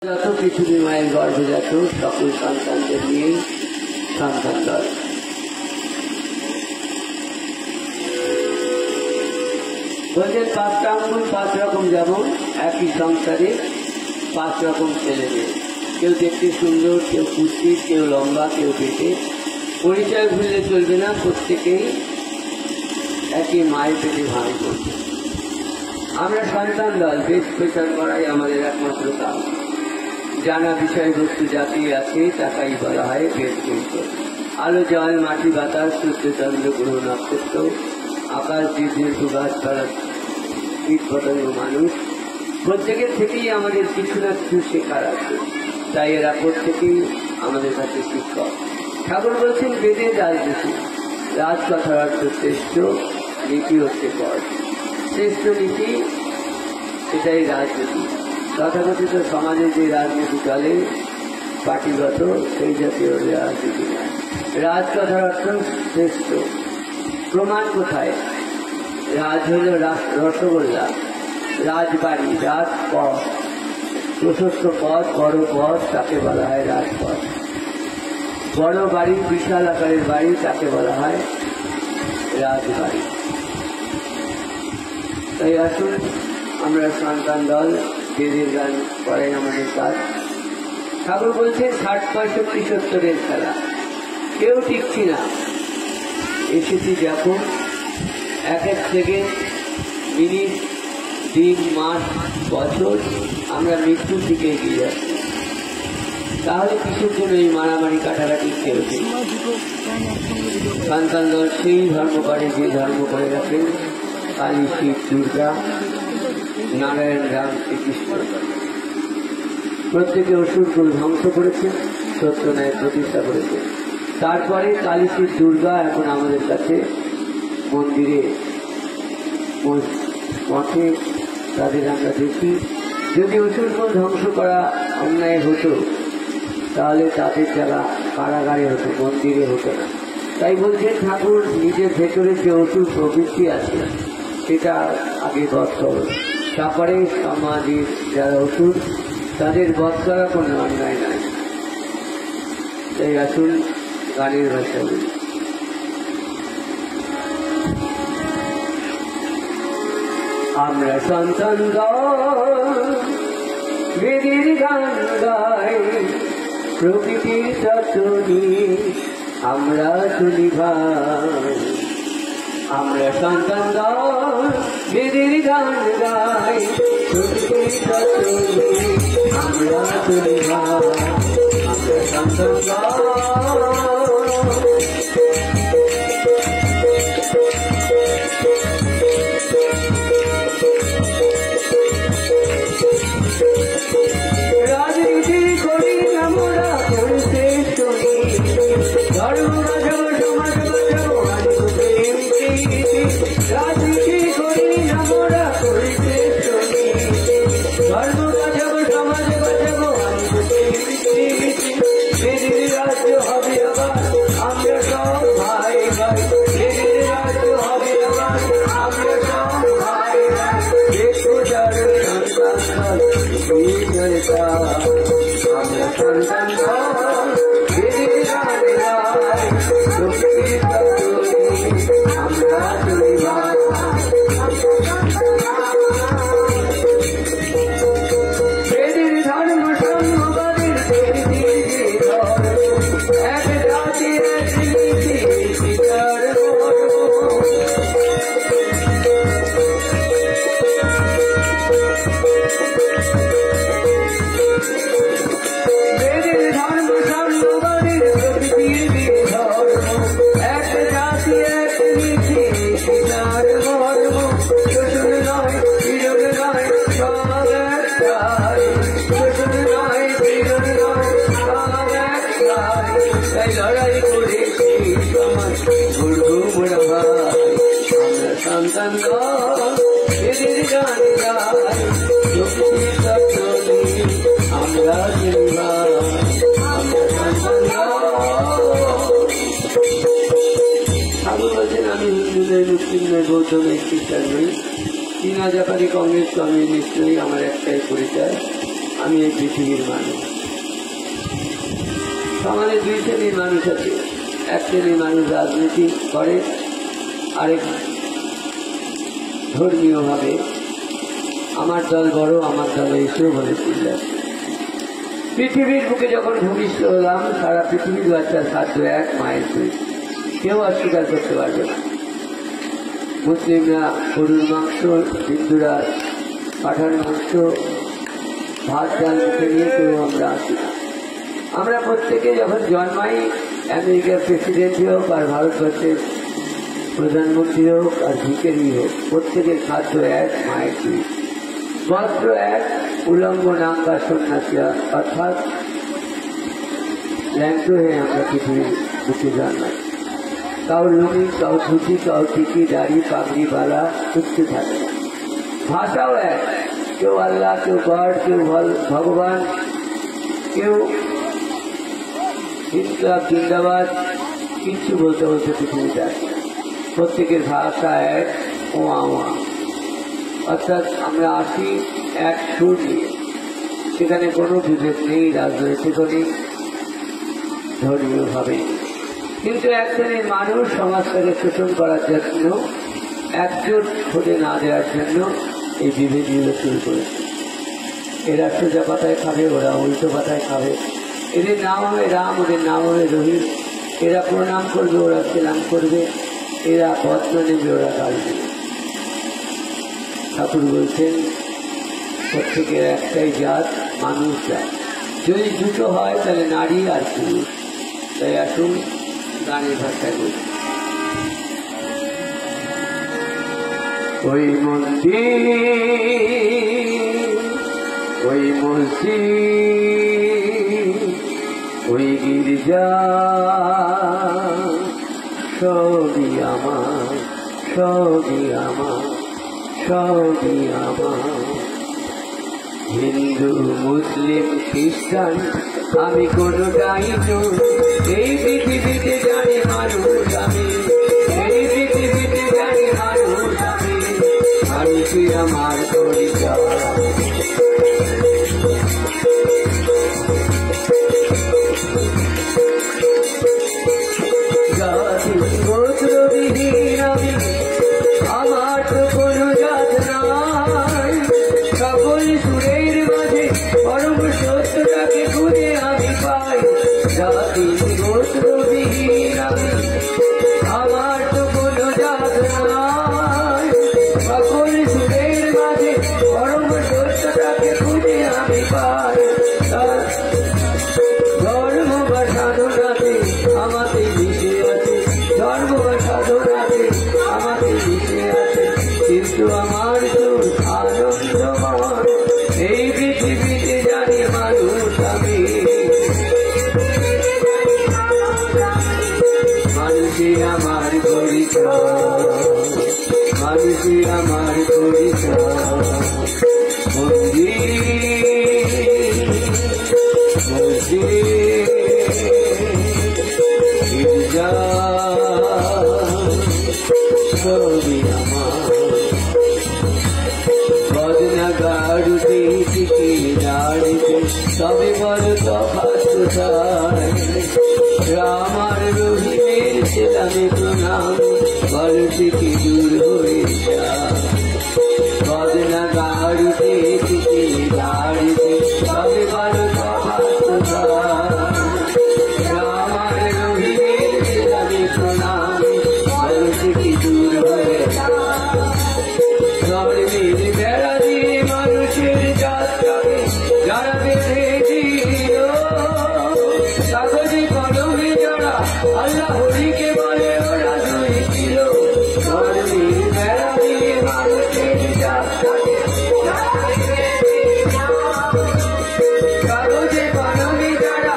যত পৃথিবী মায়ের গর্ভে যত সকল সন্তানদের নিয়েই সন্তান দল। বলছেন 5টা আঙ্গুল 5 রকম, যেমন একই সংসারে 5 রকম ছেলে মেয়ে, কেউ দেখতে সুন্দর, কেউ কুৎসিত, কেউ লম্বা, কেউ পেটে। পরিচয় ভুললে চলবে না, প্রত্যেকেই একই মায়ের পেটে ভাঙ করছে। আমরা সন্তান দল, বেশ প্রচার করাই আমাদের একমাত্র কাজ। জানা বিষয়বস্তু যাতেই আছে তাকাই বলা হয় বেদ গ্রন্থ। আলো জল মাটি বাতাস সূর্য চন্দ্র গ্রহ নক্ষত্র আকাশ জীব গাছপালা কীট পতঙ্গ মানুষ, প্রত্যেকের থেকেই আমাদের কিছু না কিছু শেখার আছে। তাই এরা প্রত্যেকেই আমাদের কাছে শিক্ষক। ঠাকুর বলছেন বেদের রাজনীতি, রাজকথার অর্থ শ্রেষ্ঠ, নীতি হচ্ছে পথ। শ্রেষ্ঠ নীতি সেটাই রাজনীতি। তথাকথিত সমাজে যে রাজনীতি চলে পার্টিগত, সেই জাতীয় রাজনীতি নয়। রাজকথার অর্থ শ্রেষ্ঠ। প্রমাণ কোথায়? রাজ হল রসগোল্লা, রাজবাড়ি, রাজপথ, প্রশস্ত পথ, বড় পথ, তাকে বলা হয় রাজপথ। বড় বাড়ি, বিশাল আকারের বাড়ি, তাকে বলা হয় রাজবাড়ি। তাই আসুন আমরা সন্তান দল, বেদের গান করাই আমাদের কাজ। ঠাকুর বলছেন 60, 65, 70-এর খেলা, কেউ টিকছি না। এসেছি যখন এক এক সেকেন্ড, মিনিট, দিন, মাস, বছর আমরা মৃত্যুর দিকে এগিয়ে যাচ্ছি। তাহলে কিসের জন্য এই মারামারি কাটাকাটি খেলছে? সন্তান দল সেই ধর্ম করে যে ধর্ম করে রাখেন কালী, শিব, দুর্গা, নারায়ণ, রাম, শ্রীকৃষ্ণ। প্রত্যেকে অসুরগুলো ধ্বংস করেছে, সত্য ন্যায় প্রতিষ্ঠা করেছে। তারপরে কালী, শিব, দুর্গা এখন আমাদের কাছে মন্দিরে, মঠে তাদের আমরা দেখি। যদি অসুরগুলো ধ্বংস করা অন্যায় হতো তাহলে তাদের যারা কারাগারে হতো, মন্দিরে হতো না। তাই বলছেন ঠাকুর নিজের ভেতরে যে অসুর প্রবৃত্তি আছে সেটা আগে বধ করো, তারপরে সমাজের যারা অসুর তাদের বধ করা কোনো অন্যায় নয়। তাই আসুন গানের ভাষা বলি। আমরা সন্তান বেদের গান গাই, প্রকৃতির তত্ত্ব নিয়ে আমরা চলি ভাই। আমরা সন্তান বেদের গান গাই, প্রকৃতির তত্ত্ব নিয়ে আমরা চলি ভাই। আমরা সন্তান বৌদ্ধ নয়, খ্রিস্টান নই, চীনা, জাপানি, কমিউনিস্ট, আমি নিশ্চয়ই আমার একটাই পরিচয় আমি এই পৃথিবীর মানুষ। সমাজে দুই শ্রেণীর মানুষ আছে, এক শ্রেণীর মানুষ রাজনীতি করে, আরেক ধর্মীয়ভাবে আমার দল বড়, আমার দল এসেও বলে চিল্লা। পৃথিবীর বুকে যখন ভূমিষ্ঠ হলাম, সারা পৃথিবীর বাচ্চার খাদ্য এক, মায়ের দুই, কেউ অস্বীকার করতে পারবে না। মুসলিমরা গরুর মাংস, হিন্দুরা পাঠার মাংস, ভাত ডাল মুখে নিয়ে কেউ আমরা আসি না। আমরা প্রত্যেকে যখন জন্মাই, আমেরিকার প্রেসিডেন্টই হোক আর ভারতবর্ষের প্রধানমন্ত্রী হোক আর ভিখারি হোক, প্রত্যেকের খাদ্য এক, মায়ের দুই, বস্ত্র এক, উলঙ্গ নাঙ্গা সন্ন্যাসীরা, অর্থাৎ ল্যাংট হয়ে আমরা পৃথিবীর বুকে জন্মাই। কাউ লুঙ্গি, কাউ ধুতি, কাউ টিকি, দাড়ি, পাগড়ি, বালা কিচ্ছু থাকে না। ভাষাও এক, কেউ আল্লাহ, কেউ গড, কেউ ভগবান, কেউ ইনকলাব জিন্দাবাদ, কিচ্ছু বলতে বলতে পৃথিবীতে আসে। প্রত্যেকের ভাষা এক, ওয়া ওয়া, অর্থাৎ আমরা আসি এক সুর নিয়ে। সেখানে কোনো বিভেদ নেই, রাজনৈতিকও নেই, ধর্মীয়ভাবে। কিন্তু এক শ্রেণীর মানুষ সমাজটাকে শোষণ করার জন্য, একজোট হতে না দেওয়ার জন্য এই বিভেদগুলো শুরু করেছে। এরা সোজা পাতায় খাবে, ওরা উল্টো পাতায় খাবে। এদের নাম হবে রাম, ওদের নাম হবে রহিম। এরা প্রণাম করবে, ওরা সেলাম করবে। এরা বদনা নেবে, ওরা গাল দেবে। ঠাকুর বলছেন প্রত্যেকের একটাই জাত, মানুষ জাত। যদি দুটো হয় তাহলে নারী আর পুরুষ। তাই আসুন গানের ভাষায় বলছি। ওই মন্দির, ওই মসজিদ, ওই গির্জা, সবই আমার, সবই আমার, সবই আমার। হিন্দু, মুসলিম, খ্রিস্টান, আমি কোনোটাই নই। এই পৃথিবীতে জানি মানুষ আমি, এই পৃথিবীতে জানি মানুষ আমি, মানুষই আমার পরিচয়। জাতি গোত্রবিহীন আমি, আমার তো কোনো জাত নাই। সকল সুরের মাঝে পরম সত্যটাকে খুঁজে আমি পাই। জাতি গোত্রবিহীন আমি, আমার তো কোনো জাত নাই। সকল সুরের মাঝে পরম সত্যটাকে খুঁজে আমি পাই। ধর্ম বা সাধনাতে আমাকে মিশে আছে, ধর্ম বা সাধনাতে আমাকে মিশে আছে, কিন্তু আমার সুর আনন্দময়। এই পৃথিবীতে জানি মানুষ আমি, মানুষই আমার পরিচয়, মানুষই আমার পরিচয়। মন্দির, মসজিদ, গির্জা, সবই আমার। বদনা গাড়ুতে টিকে দাঁড়িতে, তবে বল তফাৎ কোথায়? রাম আর রহিমের ছেলামে প্রণাম, বল থেকে দূর হয়ে যায়। বদনা গাড়ুতে টিকে দাঁড়িতে, তবে বল তফাৎ কোথায়? রাম আর রহিমের ছেলামে প্রণাম, বল থেকে দূর হয়ে যায়। ধর্মের বেড়া দিয়ে মানুষের যাত্রাকে যারা বেঁধে দিল, কাগজে কলমে যারা আল্লাহ হরিকে বলে ওরা দুই ছিল। ধর্মের বেড়া দিয়ে মানুষের যাত্রাকে কাগজে কলমে যারা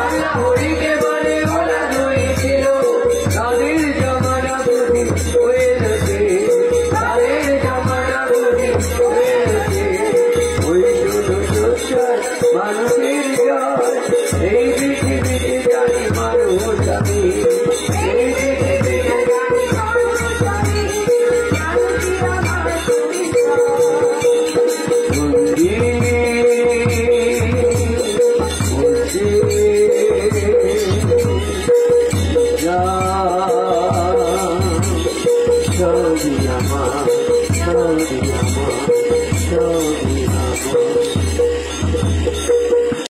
আল্লাহ হরিকে বলে ওরা দুই ছিল। তাদের জমানা বুঝি হয়েছে, তাদের জমানা বুঝি হয়েছে। ওই শুধু সোচ্চার মানুষের জয়, এই পৃথিবীতে জানি মানুষ আমি, এই পৃথিবীতে জানি মানুষ আমি, মানুষই আমার পরিচয়। মন্দির, সবই আমার, সবই আমার।